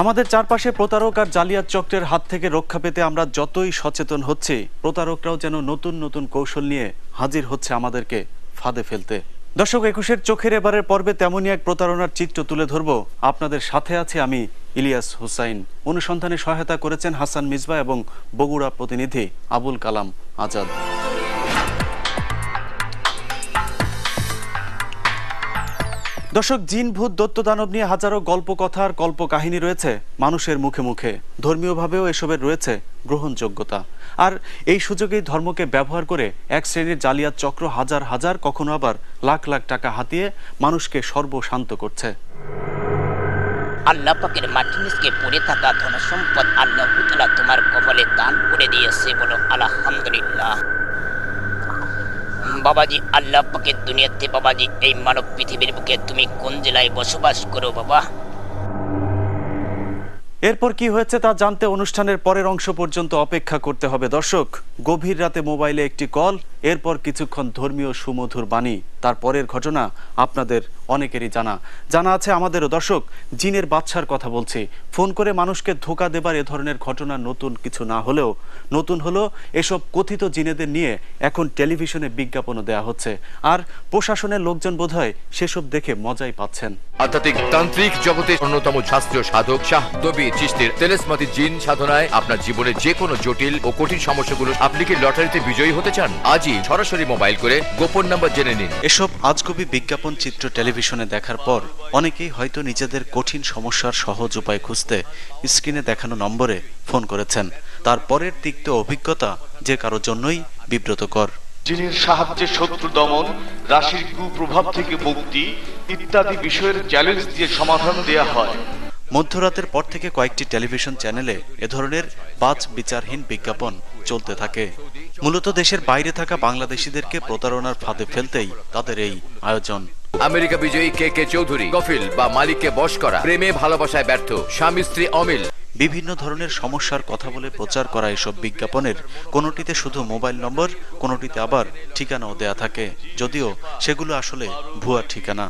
আমাদের চারপাশে প্রতারক আর জালিয়াত চক্রের হাত থেকে রক্ষা পেতে আমরা যতই সচেতন হচ্ছি, প্রতারকরাও যেন নতুন নতুন কৌশল নিয়ে হাজির হচ্ছে আমাদেরকে ফাঁদে ফেলতে। দর্শক, 21-এর চোখের এবারের পর্বে তেমনই এক প্রতারণার চিত্র তুলে ধরব। আপনাদের সাথে আছে আমি ইলিয়াস হুসাইন। অনুসন্ধানে সহায়তা করেছেন হাসান মিজবা এবং বগুড়া প্রতিনিধি আবুল কালাম আজাদ। দর্শক, জিন, ভূত, দৈত্য, দানব নিয়ে হাজারো গল্প, কথা আর কল্প কাহিনী রয়েছে মানুষের মুখে মুখে। ধর্মীয়ভাবেও এসবের রয়েছে গ্রহণযোগ্যতা। আর এই সুযোগেই ধর্মকে ব্যবহার করে এক শ্রেণীর জালিয়াত চক্র হাজার হাজার, কখনো আবার লাখ লাখ টাকা হাতিয়ে মানুষকে সর্বশান্ত করছে। আল্লাহ পাকের মাটির নিচে পড়ে থাকা ধনসম্পদ আল্লাহ তাআলা তোমার কপালে দান করে দিয়েছে, বলো আলহামদুলিল্লাহ। বাবাজি, আল্লাহ পাকের দুনিয়াতে বাবাজি, এই মানব পৃথিবীর বুকে তুমি কোন জেলায় বসবাস করো বাবা? এরপর কি হয়েছে তা জানতে অনুষ্ঠানের পরের অংশ পর্যন্ত অপেক্ষা করতে হবে। দর্শক, গভীর রাতে মোবাইলে একটি কল, এরপর কিছুক্ষণ ধর্মীয় সুমধুর বাণী, তারপরের ঘটনা আপনাদের অনেকেরই জানা আছে আমাদেরও। দর্শক, জিনের বাদশার কথা বলছি। ফোন করে মানুষকে ধোঁকা দেবার এ ধরনের ঘটনা নতুন কিছু না হলেও নতুন হলো এসব কথিত জিনেদের নিয়ে এখন টেলিভিশনে বিজ্ঞাপনও দেয়া হচ্ছে। আর প্রশাসনের লোকজন বোধহয় সেসব দেখে মজাই পাচ্ছেন। আধ্যাত্মিক তান্ত্রিক জগতের অন্যতম শাস্ত্রীয় সাধক শাহ দবির চিশতির তেলেসমাতি জিন সাধনায় আপনার জীবনে যে কোনো জটিল ও কঠিন সমস্যাগুলো। আপনি কি লটারিতে বিজয়ী হতে চান? আজই সরাসরি মোবাইল করে গোপন নাম্বার জেনে নিন। এসব আজগুবি বিজ্ঞাপন চিত্র টেলিভিশনে দেখার পর অনেকেই হয়তো নিজেদের কঠিন সমস্যার সহজ উপায় খুঁজতে স্ক্রিনে দেখানো নম্বরে ফোন করেছেন। তারপরের তিক্ত অভিজ্ঞতা যে কারোর জন্যই বিব্রতকর। জিনের সাহায্যে শত্রু দমন, রাশির কুপ্রভাব থেকে মুক্তি ইত্যাদি বিষয়ের চ্যালেঞ্জ দিয়ে সমাধান দেয়া হয়। মধ্যরাতের পর থেকে কয়েকটি টেলিভিশন চ্যানেলে এ ধরনের বাছ বিচারহীন বিজ্ঞাপন চলতে থাকে। মূলত দেশের বাইরে থাকা বাংলাদেশিদেরকে প্রতারণার ফাঁদে ফেলতেই তাদের এই আয়োজন। আমেরিকা বিজয়ী কে চৌধুরী, গফিল বা মালিককে বশ করা, প্রেমে ভালোবাসায় ব্যর্থ, স্বামী স্ত্রী অমিল, বিভিন্ন ধরনের সমস্যার কথা বলে প্রচার করা এসব বিজ্ঞাপনের কোনোটিতে শুধু মোবাইল নম্বর, কোনোটিতে আবার ঠিকানাও দেয়া থাকে, যদিও সেগুলো আসলে ভুয়া ঠিকানা।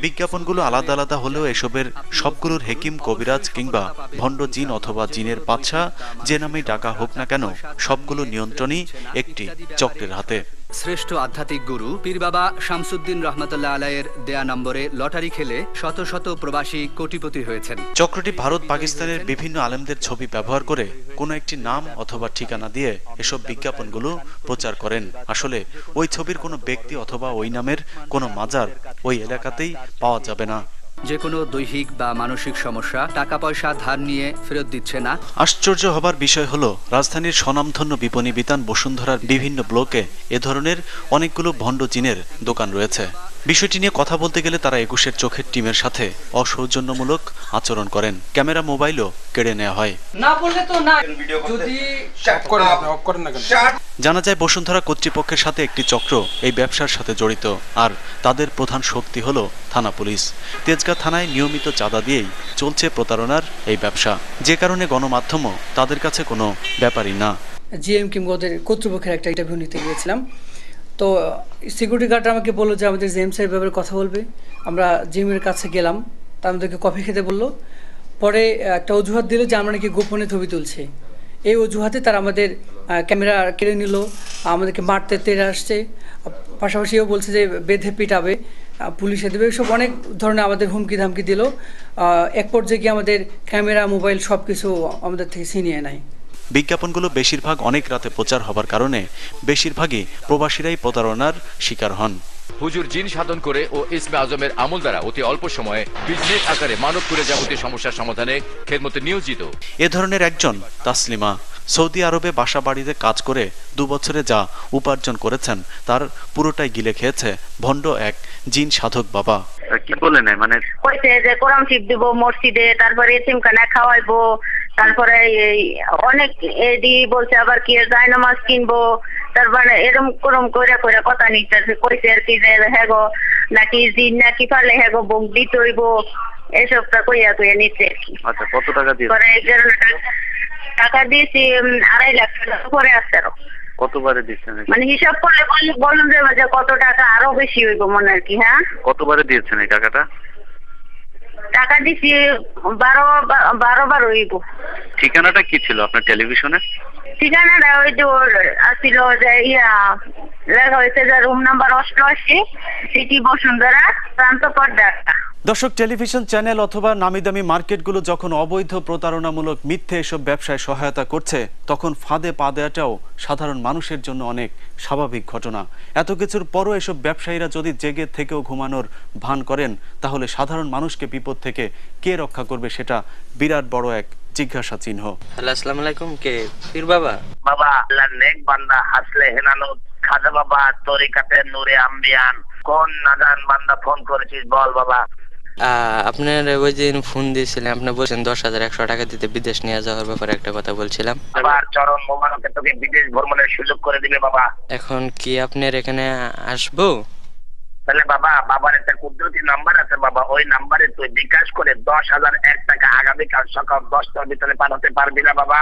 বিজ্ঞাপনগুলো আলাদা আলাদা হলেও এসবের সবগুলোর হেকিম, কবিরাজ কিংবা ভণ্ড জিন অথবা জিনের বাদশা যে নামেই ডাকা হোক না কেন, সবগুলো নিয়ন্ত্রণই একটি চক্রের হাতে। শ্রেষ্ঠ আধ্যাত্মিক গুরু পীর বাবা শামসুদ্দিন রহমতুল্লাহ আলাইয়ের দেয়া নম্বরে লটারি খেলে শত শত প্রবাসী কোটিপতি হয়েছেন। চক্রটি ভারত, পাকিস্তানের বিভিন্ন আলেমদের ছবি ব্যবহার করে কোনো একটি নাম অথবা ঠিকানা দিয়ে এসব বিজ্ঞাপনগুলো প্রচার করেন। আসলে ওই ছবির কোনো ব্যক্তি অথবা ওই নামের কোনো মাজার ওই এলাকাতেই পাওয়া যাবে না। যে কোনো দৈহিক বা মানসিক সমস্যা, টাকা পয়সা ধার নিয়ে ফেরত দিচ্ছে না। আশ্চর্য হবার বিষয় হলো, রাজধানীর স্বনামধন্য বিপণী বিতান বসুন্ধরার বিভিন্ন ব্লকে এ ধরনের অনেকগুলো ভণ্ড জিনের দোকান রয়েছে। বিষয়টি নিয়ে কথা বলতে গেলে তারা 21-এর চোখের টিমের সাথে অসৌজন্যমূলক আচরণ করেন। ক্যামেরা, মোবাইলও কেড়ে নেওয়া হয়। জানা যায় বসুন্ধরা কর্তৃপক্ষের সাথে একটি চক্র এই ব্যবসার সাথে জড়িত, আর তাদের প্রধান শক্তি হলো থানা পুলিশ। তেজগাঁ থানায় নিয়মিত চাঁদা দিয়েই চলছে প্রতারণার এই ব্যবসা, যে কারণে গণমাধ্যমও তাদের কাছে কোনো ব্যাপারই না। জিএম কিংবা ওদের কর্তৃপক্ষের একটা ইন্টারভিউ নিতে গিয়েছিলাম, তো সিকিউরিটি গার্ড আমাকে বললো যে আমাদের জিএম সাহেব ব্যাপারে কথা বলবে। আমরা জিএমের কাছে গেলাম, তা আমাদেরকে কফি খেতে বললো। পরে একটা অজুহাত দিল যে আমরা নাকি গোপনে ছবি তুলছি। এই অজুহাতে তারা আমাদের ক্যামেরা কেড়ে নিল, আমাদেরকে মারতে তেড়ে আসছে, পাশাপাশিও বলছে যে বেঁধে পিটাবে, পুলিশে দেবে, সব অনেক ধরনের আমাদের হুমকি ধামকি দিল। এক পর্যায়ে গিয়ে আমাদের ক্যামেরা, মোবাইল সব কিছু আমাদের থেকে ছিনিয়ে নেয়। বিজ্ঞাপনগুলো বেশিরভাগ অনেক রাতে প্রচার হবার কারণে বেশিরভাগই প্রবাসীরাই প্রতারণার শিকার হন। হুজুর জিন সাধন করে ও ইসমে আজমের আমল দ্বারা অতি অল্প সময়ে বিজনেস আকারে মানব করে যাবতীয় সমস্যার সমাধানে খেদমতে নিয়োজিত এ ধরনের একজন তাসলিমা সৌদি আরবে বাসা বাড়িতে কাজ করে 2 বছরে যা উপার্জন করেছেন তার পুরোটাই গিলে খেয়েছে ভণ্ড এক জিন সাধক বাবা। কি বলেন? মানে কইছে যে কোরআন শিব দিব মসজিদে, তারপরে এতিমখানা খাওয়াইবো, তারপরে অনেক এডি বলছে আবার কি জায়নামাজ কিনবো, তারপরে এরকম করম কইরা কইরা কথা নিতেছে। কইছে আর কি যে হেগো নাকি জিন নাকি পারলে হেগো বুক দিতে হইব, এসবটা কইয়া কইয়া নিচ্ছে আর কি। আচ্ছা, কত টাকা দিয়ে? পরে টাকা দিয়েছি 2.5 লাখ টাকা পরে আসছে। আরো কতবারে দিচ্ছেন? মানে হিসাব করলে বলুন যে কত টাকা আরো বেশি হইব মনে আর কি। হ্যাঁ, কতবারে দিয়েছেন এই টাকাটা? টাকা দিছি 12 বার হইব। ঠিকানাটা কি ছিল আপনার টেলিভিশনে? ঠিকানাটা ওই যে ওর আসছিল যে লেখা হয়েছে যে রুম নাম্বার 88, সিটি বসুন্ধরা, প্রান্তপর ঢাকা। দর্শক, টেলিভিশন চ্যানেল অথবা নামিদামি মার্কেটগুলো যখন অবৈধ প্রতারণামূলক মিথ্যে এসব ব্যবসায় সহায়তা করছে, তখন ফাঁদে পা দেওয়াটাও সাধারণ মানুষের জন্য অনেক স্বাভাবিক ঘটনা। এত কিছুর পরও এসব ব্যবসায়ীরা যদি জেগে থেকেও ঘুমানোর ভান করেন, তাহলে সাধারণ মানুষকে বিপদ থেকে কে রক্ষা করবে, সেটা বিরাট বড় এক জিজ্ঞাসা চিহ্ন। হ্যালো, আসসালামু আলাইকুম। কে পীর বাবা? বাবা আল্লাহর নেক বান্দা হাসলে হেনানুত খাজা বাবা তরিকাতে নূরে আম্বিয়ান, কোন নাদান বান্দা ফোন করেছিস বল বাবা। আপনার ওই দিন ফোন দিয়েছিলেন, আপনি বলছেন 10,100 টাকা দিতে বিদেশ নিয়ে যাওয়ার ব্যাপারে একটা কথা বলছিলাম। আবার চরণ মোবারকে তোকে বিদেশ ভ্রমণের সুযোগ করে দিবে বাবা। এখন কি আপনার এখানে আসবো? তাহলে বাবার একটা কুদরতি নাম্বার আছে বাবা, ওই নাম্বারে তুই বিকাশ করে 10,001 টাকা আগামীকাল সকাল 10টার ভিতরে পাঠাতে পারবি না বাবা?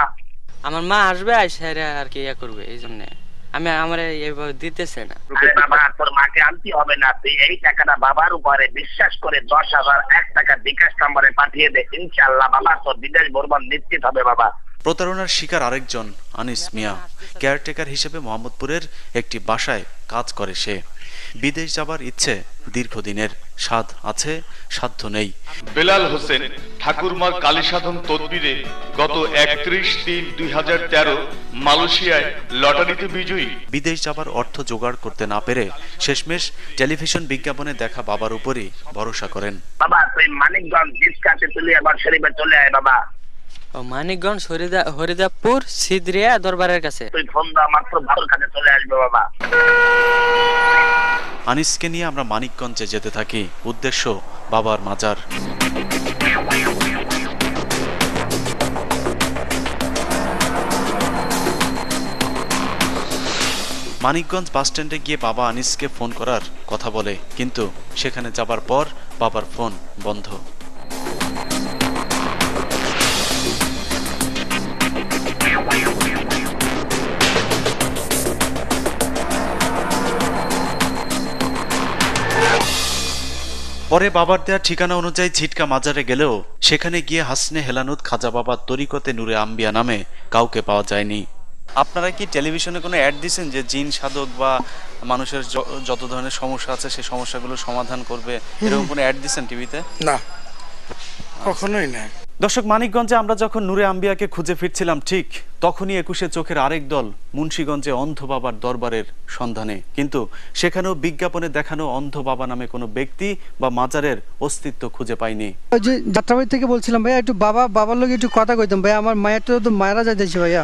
আমার মা আসবে, আইসা আর কি ইয়া করবে, এই জন্য আমার এইভাবে দিতেছে না। আরে বাবা, তোর মাকে আনতে হবে না, তুই এই টাকাটা বাবার উপরে বিশ্বাস করে 10,001 টাকা বিকাশ নাম্বারে পাঠিয়ে দে। ইনশাআল্লাহ বাবা তোর বিদেশ ভ্রমণ নিশ্চিত হবে বাবা। প্রতারণার শিকার আরেকজন আনিস মিয়া। কেয়ারটেকার হিসেবে মোহাম্মদপুরের একটি বাসায় কাজ করে সে। বিদেশ যাবার ইচ্ছে দীর্ঘদিনের, স্বাদ আছে সাধ্য নেই। বেলাল হোসেন ঠাকুরমার কালীসাধন তদবিরে গত 31/3/2013 মালয়েশিয়ায় লটারিতে বিজয়ী। বিদেশ যাবার অর্থ জোগাড় করতে না পেরে শেষমেশ টেলিভিশন বিজ্ঞাপনে দেখা বাবার উপরই ভরসা করেন। বাবা তুই মানিকগঞ্জ ডিসকাতে তুলে আবার শরীফে চলে আয় বাবা। ও মানিকগঞ্জ হরিদাপুর সিদ্রিয়া দরবারের কাছে। তুই ফোন দাও মাত্র বাবার কাছে চলে আসবে বাবা। আনিসকে নিয়ে আমরা মানিকগঞ্জে যেতে থাকি, উদ্দেশ্য বাবার মাজার। মানিকগঞ্জ বাসস্ট্যান্ডে গিয়ে বাবা আনিসকে ফোন করার কথা বলে, কিন্তু সেখানে যাবার পর বাবার ফোন বন্ধ। পরে বাবার দেয়া ঠিকানা অনুযায়ী ঝিটকা মাজারে গেলেও সেখানে গিয়ে হাসনে হেলানুত খাজা বাবার তরিকতে নূরে আম্বিয়া নামে কাউকে পাওয়া যায়নি। আপনারা কি টেলিভিশনে কোনো অ্যাড দিয়েছেন যে জিন সাধক বা মানুষের যত ধরনের সমস্যা আছে সেই সমস্যাগুলো সমাধান করবে, এরকম কোনো অ্যাড দিয়েছেন টিভিতে? না, কখনোই না। দর্শক, মানিকগঞ্জে আমরা যখন নূরে আম্বিয়াকে খুঁজে ফিরছিলাম, ঠিক তখনই 21 চোখের আরেক দল মুন্সিগঞ্জে অন্ধ বাবার দরবারের সন্ধানে। কিন্তু সেখানেও বিজ্ঞাপনে দেখানো অন্ধ বাবা নামে কোনো ব্যক্তি বা মাজারের অস্তিত্ব খুঁজে পাইনি। ওই যে যাত্রাবাড়ি থেকে বলছিলাম ভাইয়া, একটু বাবার লোক একটু কথা কইতাম ভাইয়া, আমার মায়ের তো মায়েরা যাইতেছে ভাইয়া।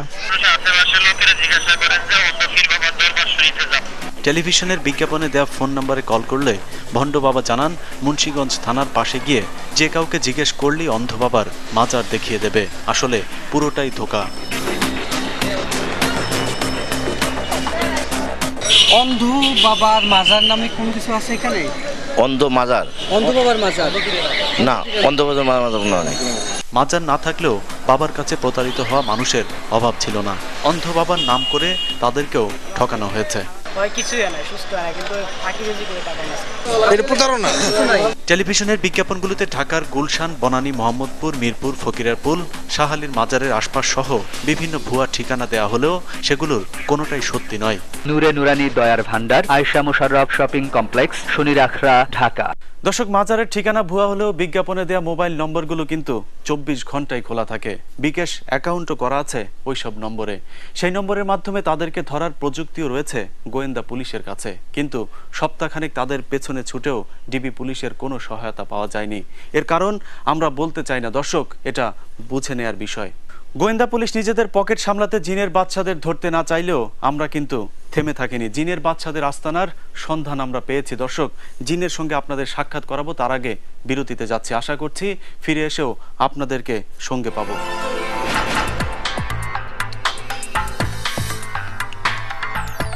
টেলিভিশনের বিজ্ঞাপনে দেওয়া ফোন নম্বরে কল করলে ভণ্ড বাবা জানান, মুন্সিগঞ্জ থানার পাশে গিয়ে যে কাউকে জিজ্ঞেস করলেই অন্ধ বাবার মাজার দেখিয়ে দেবে। আসলে পুরোটাই ধোঁকা। অন্ধ বাবার মাজার নামে কোন কিছু আছে এখানে? অন্ধ মাজার, অন্ধ বাবার মাজার না, অন্ধ বাজার মাজার নয়। মাজার না থাকলেও বাবার কাছে প্রতারিত হওয়া মানুষের অভাব ছিল না। অন্ধ বাবার নাম করে তাদেরকেও ঠকানো হয়েছে। টেলিভিশনের বিজ্ঞাপনগুলোতে ঢাকার গুলশান, বনানী, মোহাম্মদপুর, মিরপুর, ফকিরারপুল, শাহালির মাজারের আশপাশ সহ বিভিন্ন ভুয়া ঠিকানা দেয়া হলেও সেগুলোর কোনোটাই সত্যি নয়। নূরে নুরানি দয়ার ভান্ডার, আয়েশা মোশাররফ শপিং কমপ্লেক্স, শনিরাখরা, ঢাকা। দর্শক, মাজারের ঠিকানা ভুয়া হলেও বিজ্ঞাপনে দেয়া মোবাইল নম্বরগুলো কিন্তু 24 ঘন্টায় খোলা থাকে। বিকাশ অ্যাকাউন্টও করা আছে ওইসব নম্বরে। সেই নম্বরের মাধ্যমে তাদেরকে ধরার প্রযুক্তিও রয়েছে গোয়েন্দা পুলিশের কাছে। কিন্তু সপ্তাহখানেক তাদের পেছনে ছুটেও ডিবি পুলিশের কোনো সহায়তা পাওয়া যায়নি। এর কারণ আমরা বলতে চাই না দর্শক, এটা বুঝে নেয়ার বিষয়। গোয়েন্দা পুলিশ নিজেদের পকেট সামলাতে জিনের বাদশাদের ধরতে না চাইলেও আমরা কিন্তু থেমে থাকিনি। জিনের বাদশাদের আস্তানার সন্ধান আমরা পেয়েছি। দর্শক, জিনের সঙ্গে আপনাদের সাক্ষাৎ করাবো, তার আগে বিরতিতে যাচ্ছি। আশা করছি ফিরে এসেও আপনাদেরকে সঙ্গে পাবো।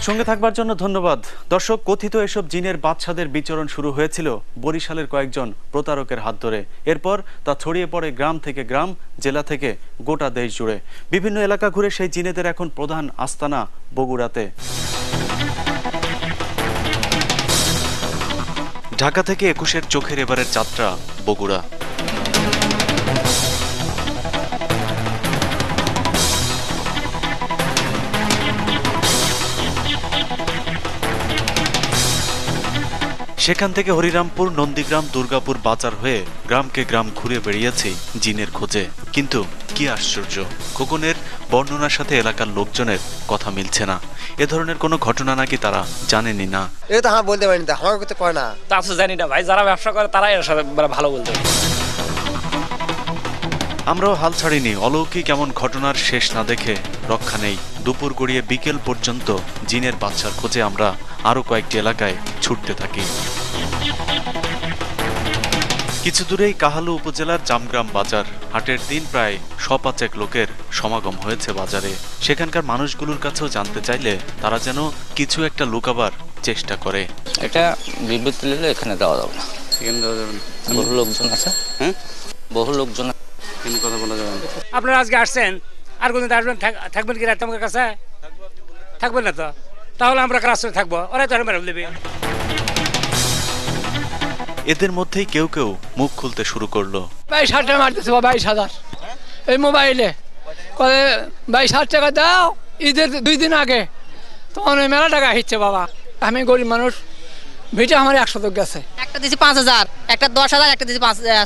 সঙ্গে থাকবার জন্য ধন্যবাদ। দর্শক, কথিত এসব জিনের বাদশাদের বিচরণ শুরু হয়েছিল বরিশালের কয়েকজন প্রতারকের হাত ধরে। এরপর তা ছড়িয়ে পড়ে গ্রাম থেকে গ্রাম, জেলা থেকে গোটা দেশ জুড়ে। বিভিন্ন এলাকা ঘুরে সেই জিনেদের এখন প্রধান আস্তানা বগুড়াতে। ঢাকা থেকে 21-এর চোখের এবারের যাত্রা বগুড়া। সেখান থেকে হরিরামপুর, নন্দীগ্রাম, দুর্গাপুর বাজার হয়ে গ্রামকে গ্রাম ঘুরে বেড়িয়েছি জিনের খোঁজে। কিন্তু কি আশ্চর্য, খোকনের বর্ণনার সাথে এলাকার লোকজনের কথা মিলছে না। এ ধরনের কোনো ঘটনা নাকি তারা জানেনই না। এটা তো বলতে পারিনি, আমার কথা কয় না, তা তো জানি না ভাই। যারা ব্যবসা করে তারাই এর সাথে ভালো বলতে পারে। আমরাও হাল ছাড়িনি। অলৌকিক এমন ঘটনার শেষ না দেখে রক্ষা নেই। দুপুর গড়িয়ে বিকেল পর্যন্ত জিনের বাচ্চার খোঁজে আমরা আরো কয়েকটি এলাকায় ছুটতে থাকি। কিছু দূরেই কাহালু উপজেলার জামগ্রাম বাজার। হাটের দিন প্রায় 100-5 লোকের সমাগম হয়েছে বাজারে। সেখানকার মানুষগুলোর কাছেও জানতে চাইলে তারা যেন কিছু একটা লুকাবার চেষ্টা করে। এটা বিদ্যুৎ নিলে এখানে দেওয়া যাবে না, এখানে দেওয়া যাবে না। বহু লোকজন আছে, বহু লোকজন, কথা বলা যাবে না। আপনারা আজকে আসছেন, আর কোনদিন আসবেন, থাকবেন কি রাত আমাদের কাছে? থাকবেন না তো, তাহলে আমরা রাস্তায় থাকবো, ওরাই তো মেরে দেবে। এদের মধ্যেই কেউ কেউ মুখ খুলতে শুরু করলো। 22,000 মারতেছে, 22,000 এই মোবাইলে। 22,000 টাকা দাও ঈদের 2 দিন আগে, তখন ওই মেলা টাকা হিচ্ছে বাবা। আমি গরিব মানুষ, ভিটা আমার 100 গেছে। একটা দিয়েছি 5,000, একটা 10,000, একটা দিয়েছি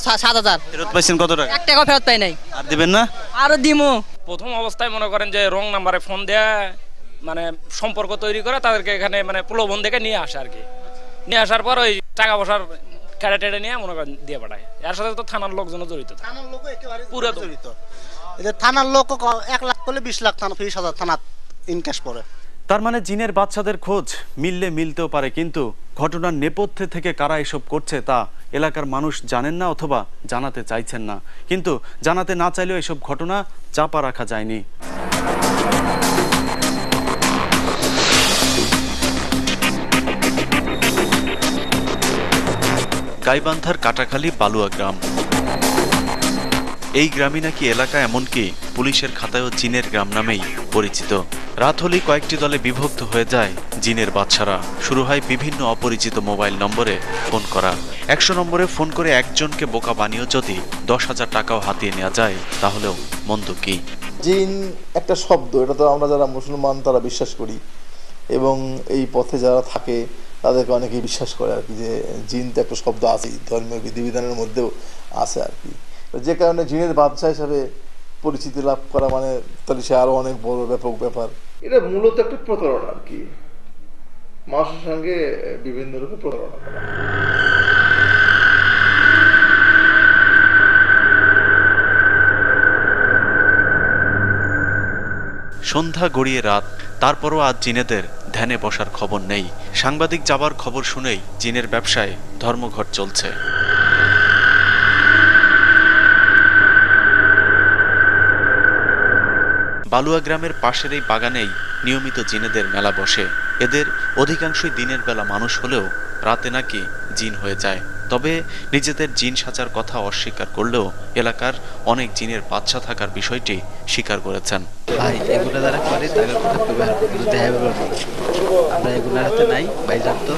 7,000। ফেরত পাইছেন কত টাকা? 1 টাকাও ফেরত পাই নাই। আর দিবেন না? আরো দিমু। প্রথম অবস্থায় মনে করেন যে রং নাম্বারে ফোন দেয়া, মানে সম্পর্ক তৈরি করে তাদেরকে এখানে মানে প্রলোভন দেখে নিয়ে আসে আর কি। নিয়ে আসার পর ওই টাকা পয়সার কেটে টেটে নিয়ে মনে করেন দিয়ে পাঠায়। এর সাথে তো থানার লোকজনও জড়িত, থানার লোক একেবারে পুরো জড়িত। থানার লোক 1 লাখ করলে 20 লাখ 30,000 থানা ইনকেশ পড়ে। তার মানে জিনের বাচ্চাদের খোঁজ মিললে মিলতেও পারে, কিন্তু ঘটনার নেপথ্যে থেকে কারা এসব করছে তা এলাকার মানুষ জানেন না অথবা জানাতে চাইছেন না। কিন্তু জানাতে না চাইলেও এসব ঘটনা চাপা রাখা যায়নি। গাইবান্ধার কাটাখালী বালুয়া গ্রাম। এই গ্রামই নাকি এলাকা, এমনকি পুলিশের খাতায়ও জিনের গ্রাম নামেই পরিচিত। রাত হলেই কয়েকটি দলে বিভক্ত হয়ে যায় জিনের বাচ্চারা। শুরু হয় বিভিন্ন অপরিচিত মোবাইল নম্বরে ফোন করা। 100 নম্বরে ফোন করে একজনকে বোকা বানিয়েও যদি 10,000 টাকাও হাতিয়ে নেওয়া যায়, তাহলেও মন্দ কি? জিন একটা শব্দ, এটা তো আমরা যারা মুসলমান তারা বিশ্বাস করি, এবং এই পথে যারা থাকে তাদেরকে অনেকেই বিশ্বাস করে আর কি, যে জিন তো একটা শব্দ আছে, ধর্মীয় বিধিবিধানের মধ্যেও আছে আর কি। যে কারণে জিনের বাদশা হিসাবে পরিচিতি লাভ করা মানে তাহলে সে আরো অনেক বড় ব্যাপক ব্যাপার। এটা মূলত একটা প্রতারণা আর কি, মানুষের সঙ্গে বিভিন্ন রূপে প্রতারণা করা। সন্ধ্যা গড়িয়ে রাত, তারপরও আজ জিনেদের ধ্যানে বসার খবর নেই। সাংবাদিক যাবার খবর শুনেই জিনের ব্যবসায় ধর্মঘট চলছে। বালুয়া গ্রামের পাশের এই বাগানেই নিয়মিত জিনেদের মেলা বসে। এদের অধিকাংশই দিনের বেলা মানুষ হলেও রাতে নাকি জিন হয়ে যায়। তবে নিজেদের জিন সাজার কথা অস্বীকার করলেও এলাকার অনেক জিনের বাচ্চা থাকার বিষয়টি স্বীকার করেছেন। ভাই এগুলো যারা করে তাদের কথা আমরা এগুলোর হাতে নাই ভাই, জানতো।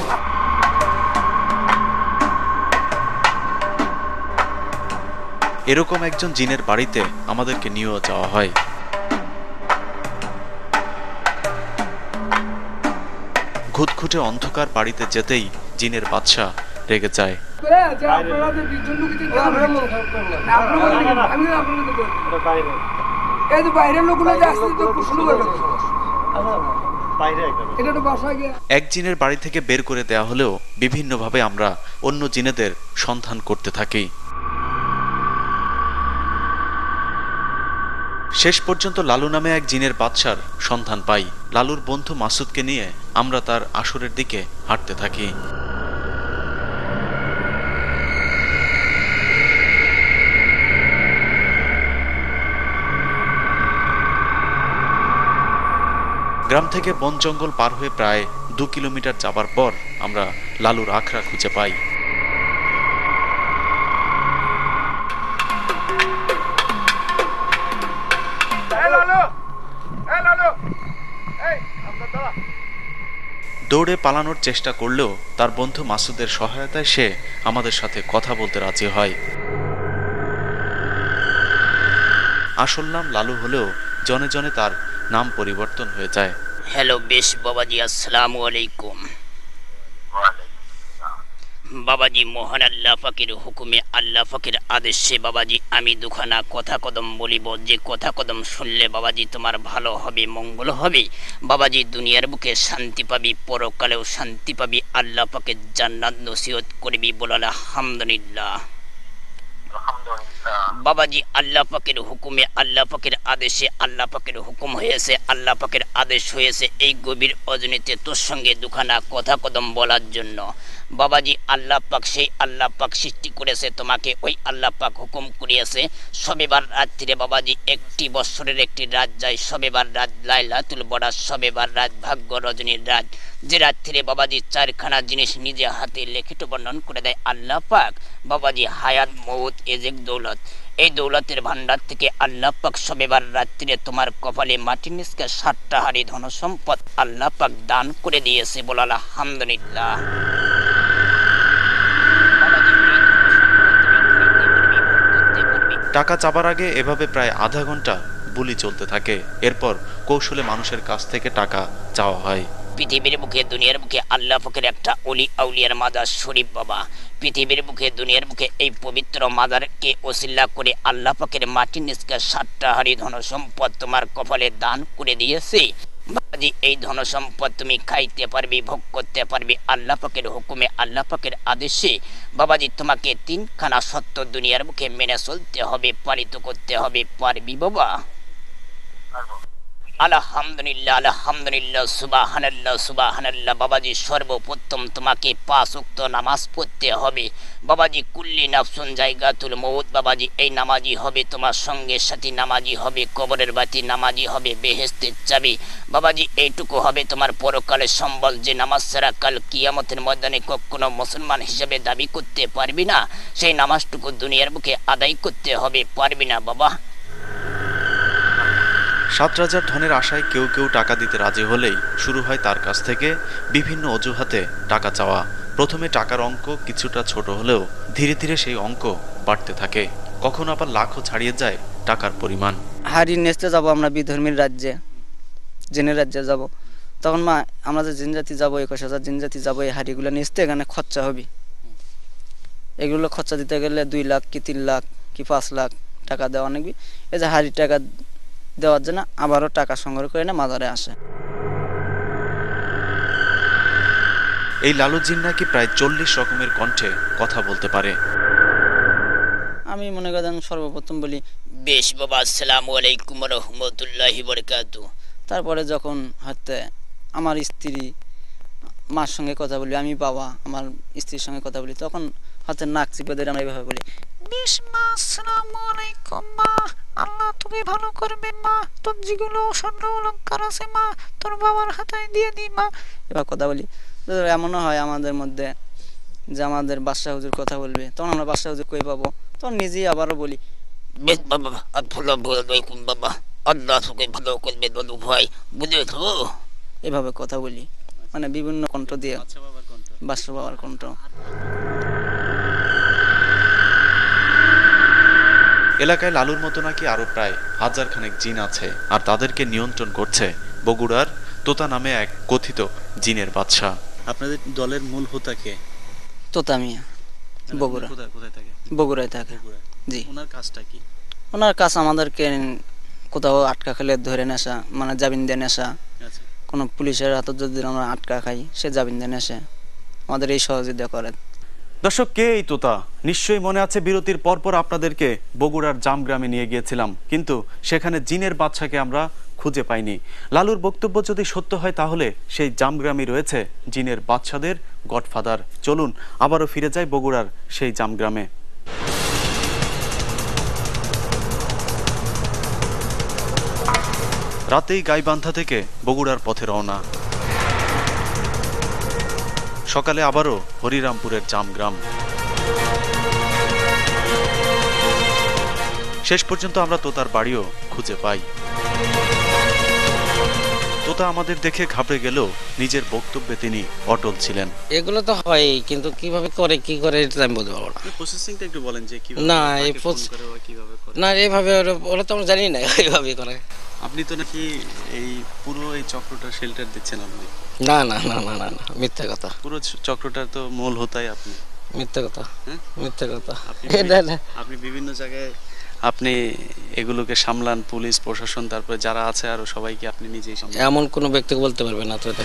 এরকম একজন জিনের বাড়িতে আমাদেরকে নিয়েও যাওয়া হয়। ঘুটঘুটে অন্ধকার বাড়িতে যেতেই জিনের বাদশা রেগে যায়। এক জিনের বাড়ি থেকে বের করে দেয়া হলেও বিভিন্নভাবে আমরা অন্য জিনেদের সন্ধান করতে থাকি। শেষ পর্যন্ত লালু নামে এক জিনের বাদশার সন্ধান পাই। লালুর বন্ধু মাসুদকে নিয়ে আমরা তার আসরের দিকে হাঁটতে থাকি। গ্রাম থেকে বন জঙ্গল পার হয়ে প্রায় 2 কিলোমিটার যাবার পর আমরা লালুর আখড়া খুঁজে পাই। দৌড়ে পালানোর চেষ্টা করলেও তার বন্ধু মাসুদের সহায়তায় সে আমাদের সাথে কথা বলতে রাজি হয়। আসল নাম লালু হলেও জনে জনে তার নাম পরিবর্তন হয়ে যায়। হ্যালো বেশ বাবাজি, আসসালামু আলাইকুম। বাবাজি মহান আল্লাহ পাকের হুকুমে আল্লাহ পাকের আদেশে বাবাজি আমি দুখানা কথা কদম বলিব, যে কথা কদম শুনলে বাবাজি তোমার ভালো হবে, মঙ্গল হবে। বাবাজি দুনিয়ার বুকে শান্তি পাবি, পরকালেও শান্তি পাবি, আল্লাহ পাকের জান্নাত নসিহত করবি, বল আলহামদুলিল্লাহ। বাবাজি আল্লাহ পাকের হুকুমে আল্লাহ পাকের আদেশে আল্লাহ পাকের হুকুম হয়েছে, আল্লাহ পাকের আদেশ হয়েছে এই গভীর অজনীতে তোর সঙ্গে দুখানা কথা কদম বলার জন্য। বাবাজি আল্লাহ পাক সেই আল্লাহ পাক সৃষ্টি করেছে তোমাকে, ওই আল্লাহ পাক হুকুম করিয়েছে শবেবার রাত্রিরে বাবাজি একটি বৎসরের একটি রাত যায়, শবেবার রাত লাইলাতুল বরাত, শবেবার রাত ভাগ্য রজনীর রাত, যে রাত্রিরে বাবাজি চারখানা জিনিস নিজে হাতে লিখিত বর্ণন করে দেয় আল্লাহ পাক। বাবাজি হায়াত মৌত এজেক দৌলত, এই দৌলতের ভান্ডার থেকে আল্লাহ পাক শবেবার রাত্রিরে তোমার কপালে মাটির নিচকে 7টা হাড়ি ধন সম্পদ আল্লাহ পাক দান করে দিয়েছে, বল আলহামদুলিল্লাহ। টাকা চাবার আগে এভাবে প্রায় আধা ঘন্টা বুলি চলতে থাকে, এরপর কৌশলে মানুষের কাছ থেকে টাকা চাওয়া হয়। পৃথিবীর বুকে দুনিয়ার বুকে আল্লাহ পাকের একটা অলি আউলিয়ার মাজার শরীফ বাবা, পৃথিবীর বুকে দুনিয়ার বুকে এই পবিত্র মাজারকে ওসিলা করে আল্লাহ পাকের মাটির নিচকে 7টা হাড়ি ধন সম্পদ তোমার কপালে দান করে দিয়েছে। বাবাজি এই ধন সম্পদ তুমি খাইতে পারবি, ভোগ করতে পারবি আল্লাহ পাকের হুকুমে আল্লাহ পাকের আদেশে। বাবাজি তোমাকে 3খানা সত্য দুনিয়ার বুকে মেনে চলতে হবে, পালিত করতে হবে, পারবি বাবা? আলহামদুলিল্লাহ আলহামদুলিল্লাহ সুবহানাল্লাহ সুবহানাল্লাহ। বাবাজি সর্বপ্রথম তোমাকে 5 ওয়াক্ত নামাজ পড়তে হবে বাবাজি। কুল্লি নাফসুন জায়গাতুল মউত, বাবাজি এই নামাজি হবে তোমার সঙ্গে সাথী, নামাজি হবে কবরের বাতি, নামাজি হবে বেহেশতের চাবি। বাবাজি এইটুকু হবে তোমার পরকালের সম্বল, যে নামাজ ছাড়া কাল কিয়ামতের ময়দানে কখনো মুসলমান হিসেবে দাবি করতে পারবি না, সেই নামাজটুকু দুনিয়ার বুকে আদায় করতে হবে, পারবি না বাবা? 7 রাজার ধনের আশায় কেউ কেউ টাকা দিতে রাজি হলেই শুরু হয় তার কাছ থেকে বিভিন্ন অজুহাতে টাকা চাওয়া। প্রথমে টাকার অঙ্ক কিছুটা ছোট হলেও ধীরে ধীরে সেই অঙ্ক বাড়তে থাকে, কখনো আবার লাখও ছাড়িয়ে যায় টাকার পরিমাণ। হাড়ি নেচতে যাব আমরা বিধর্মীর রাজ্যে, জিনের রাজ্যে যাব, তখন মা আমরা যে জিন জাতি যাবো 21,000 জিন জাতি যাবো, এই হাড়িগুলো নেচতে এখানে খরচা হবে। এগুলো খরচা দিতে গেলে 2 লাখ কি 3 লাখ কি 5 লাখ টাকা দেওয়া অনেক। এই যে হাড়ি টাকা দেওয়ার জন্য আবারও টাকা সংগ্রহ করে না মাজারে আসে। এই লালু জিন নাকি প্রায় 40 রকমের কণ্ঠে কথা বলতে পারে। আমি মনে করেন সর্বপ্রথম বলি বেশ বাবা, আসসালামু আলাইকুম ওয়া রাহমাতুল্লাহি ওয়া বারাকাতুহু। তারপরে যখন হয়তো আমার স্ত্রী মার সঙ্গে কথা বলি, আমি বাবা আমার স্ত্রীর সঙ্গে কথা বলি, তখন হয়তো নাক চিপে ধরে আমরা এইভাবে বলি, বেশ মা আসসালামু আলাইকুম মা, আল্লাহ তুমি ভালো করবে মা, তোর যেগুলো স্বর্ণ অলংকার আছে মা তোর বাবার হাতায় দিয়ে দি মা, এবার কথা বলি। এমনও হয় আমাদের মধ্যে যে আমাদের বাদশাহ হুজুর কথা বলবে, তখন আমরা বাদশাহ হুজুর কই পাবো, তখন নিজেই আবারও বলি বেশ বাবা আসসালামু আলাইকুম বাবা, আল্লাহ তোকে ভালো করবে বলু ভাই, বুঝেছো? এভাবে কথা বলি, মানে বিভিন্ন কণ্ঠ দিয়ে, বাদশাহ বাবার কণ্ঠ। এলাকায় লালুর মতো নাকি আরো প্রায় 1000 খানেক জিন আছে, আর তাদেরকে নিয়ন্ত্রণ করছে বগুড়ার তোতা নামে এক কথিত জিনের বাদশা। আপনাদের দলের মূল হোতা কে? তোতা মিয়া, বগুড়া। কোথায় থাকে? বগুড়ায় থাকে। জি। ওনার কাজটা কি? ওনার কাজ আমাদেরকে কোথাও আটকা খেলে ধরে নেশা, মানে জামিন দিয়ে নেশা, কোনো পুলিশের হাতে যদি আমরা আটকা খাই সে জামিন দিয়ে নেশা, আমাদের এই সহযোগিতা করে। দর্শক, কে এই তোতা? নিশ্চয়ই মনে আছে বিরতির পরপর আপনাদেরকে বগুড়ার জামগ্রামে নিয়ে গিয়েছিলাম, কিন্তু সেখানে জিনের বাদশাকে আমরা খুঁজে পাইনি। লালুর বক্তব্য যদি সত্য হয় তাহলে সেই জামগ্রামে রয়েছে জিনের বাদশাদের গডফাদার। চলুন আবারও ফিরে যাই বগুড়ার সেই জামগ্রামে। রাতেই গাইবান্ধা থেকে বগুড়ার পথে রওনা, সকালে আবারও হরিরামপুরের জামগ্রাম। শেষ পর্যন্ত আমরা তোতার বাড়িও খুঁজে পাই। তোতা আমাদের দেখে ঘাবড়ে গেলেও নিজের বক্তব্যে তিনি অটল ছিলেন। এগুলো তো হয়, কিন্তু কিভাবে করে কি করে এটা আমি বলতে পারবো না। প্রসেসিংটা একটু বলেন যে কিভাবে? না এই কিভাবে করে না, এইভাবে ওরা তো আমরা জানি না এইভাবে করে। আপনি তো নাকি এই পুরো এই চক্রটা শেল্টার দিচ্ছেন আপনি? না না না না না, মিথ্যা কথা। পুরো চক্রটার তো মূল হোতাই আপনি। মিথ্যা কথা, মিথ্যা কথা। আপনি বিভিন্ন জায়গায় আপনি এগুলোকে সামলান, পুলিশ প্রশাসন তারপরে যারা আছে আরো সবাইকে আপনি নিজেই সামলান? এমন কোনো ব্যক্তিকে বলতে পারবে না তো এটা।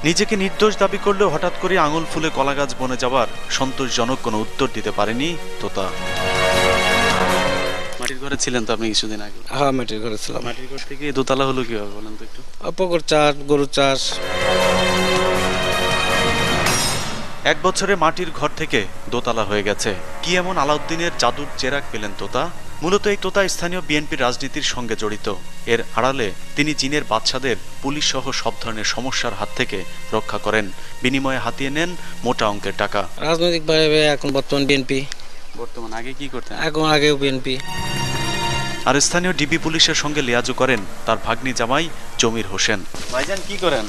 নিজেকে নির্দোষ দাবি করলেও হঠাৎ করে আঙুল ফুলে কলাগাছ বনে যাওয়ার সন্তোষজনক কোনো উত্তর দিতে পারেনি তোতা। মাটির ঘরে ছিলেন তো আপনি কিছুদিন আগে? হ্যাঁ, মাটির ঘরে ছিলাম। মাটির ঘর থেকে দোতলা হলো কিভাবে বলেন তো একটু? পুকুর চাষ, গরু চাষ। 1 বছরে মাটির ঘর থেকে দোতলা হয়ে গেছে। কি এমন আলাউদ্দিনের জাদুর চেরাগ পেলেন তোতা? মূলত এই তোতা স্থানীয় বিএনপির রাজনীতির সঙ্গে জড়িত। এর আড়ালে তিনি জিনের বাদশাদের পুলিশ সহ সব ধরনের সমস্যার হাত থেকে রক্ষা করেন, বিনিময়ে হাতিয়ে নেন মোটা অঙ্কের টাকা। রাজনৈতিকভাবে এখন বর্তমান বিএনপি। বর্তমান, আগে কি করতেন? এখন আগেও বিএনপি। আর স্থানীয় ডিবি পুলিশের সঙ্গে লিয়াজু করেন তার ভাগ্নি জামাই জমির হোসেন। ভাইজান কি করেন?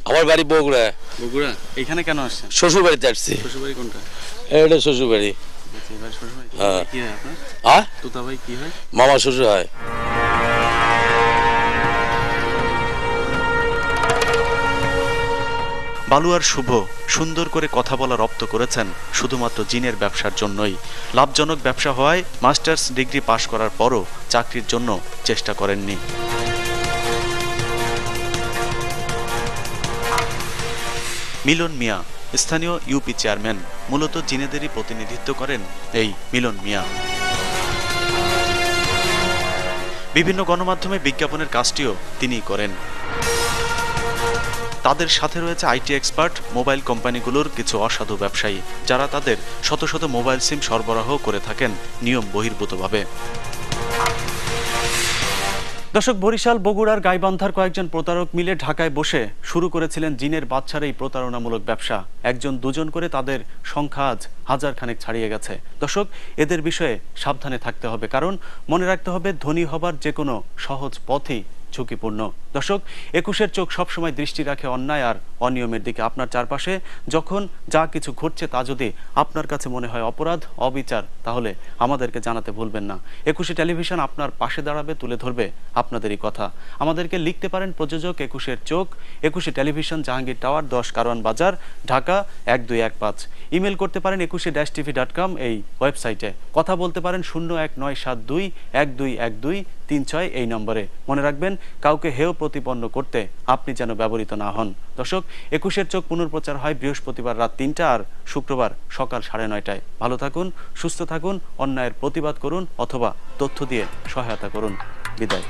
আমার বাড়ি বগুড়া। বগুড়া? এখানে কেন আসছেন? শ্বশুর বাড়িতে আসছি। শ্বশুর বাড়ি কোনটা? এটা শ্বশুর বাড়ি। হ্যাঁ। কি হয় আপনার? তোতা ভাই কি হয়? মামা শ্বশুর হয়। বালুয়ার শুভ সুন্দর করে কথা বলা রপ্ত করেছেন শুধুমাত্র জিনের ব্যবসার জন্যই। লাভজনক ব্যবসা হওয়ায় মাস্টার্স ডিগ্রি পাশ করার পরও চাকরির জন্য চেষ্টা করেননি। মিলন মিয়া স্থানীয় ইউপি চেয়ারম্যান, মূলত জিনেদেরই প্রতিনিধিত্ব করেন এই মিলন মিয়া। বিভিন্ন গণমাধ্যমে বিজ্ঞাপনের কাজটিও তিনিই করেন। তাদের সাথে রয়েছে আইটি এক্সপার্ট, মোবাইল কোম্পানিগুলোর কিছু অসাধু ব্যবসায়ী, যারা তাদের শত শত মোবাইল সিম সরবরাহ করে থাকেন নিয়ম বহির্ভূতভাবে। দর্শক, বরিশাল বগুড়ার গাইবান্ধার কয়েকজন প্রতারক মিলে ঢাকায় বসে শুরু করেছিলেন জিনের বাদশার এই প্রতারণামূলক ব্যবসা। একজন দুজন করে তাদের সংখ্যা আজ 1000 খানেক ছাড়িয়ে গেছে। দর্শক, এদের বিষয়ে সাবধানে থাকতে হবে, কারণ মনে রাখতে হবে ধনী হবার যে কোনো সহজ পথই ঝুঁকিপূর্ণ। দর্শক, 21-এর চোখ সবসময় দৃষ্টি রাখে অন্যায় আর অনিয়মের দিকে। আপনার চারপাশে যখন যা কিছু ঘটছে তা যদি আপনার কাছে মনে হয় অপরাধ, অবিচার, তাহলে আমাদেরকে জানাতে ভুলবেন না। 21 টেলিভিশন আপনার পাশে দাঁড়াবে, তুলে ধরবে আপনাদেরই কথা। আমাদেরকে লিখতে পারেন প্রযোজক 21-এর চোখ, 21 টেলিভিশন, জাহাঙ্গীর টাওয়ার, 10 কারওয়ান বাজার, ঢাকা 1215। ইমেল করতে পারেন 21-tv.com এই ওয়েবসাইটে। কথা বলতে পারেন 01972-121236 এই নম্বরে। মনে রাখবেন, কাউকে হেয় প্রতিপন্ন করতে আপনি যেন ব্যবহৃত না হন। দর্শক, 21-এর চোখ পুনর্প্রচার হয় বৃহস্পতিবার রাত 3টা আর শুক্রবার সকাল 9:30টায়। ভালো থাকুন, সুস্থ থাকুন, অন্যায়ের প্রতিবাদ করুন অথবা তথ্য দিয়ে সহায়তা করুন। বিদায়।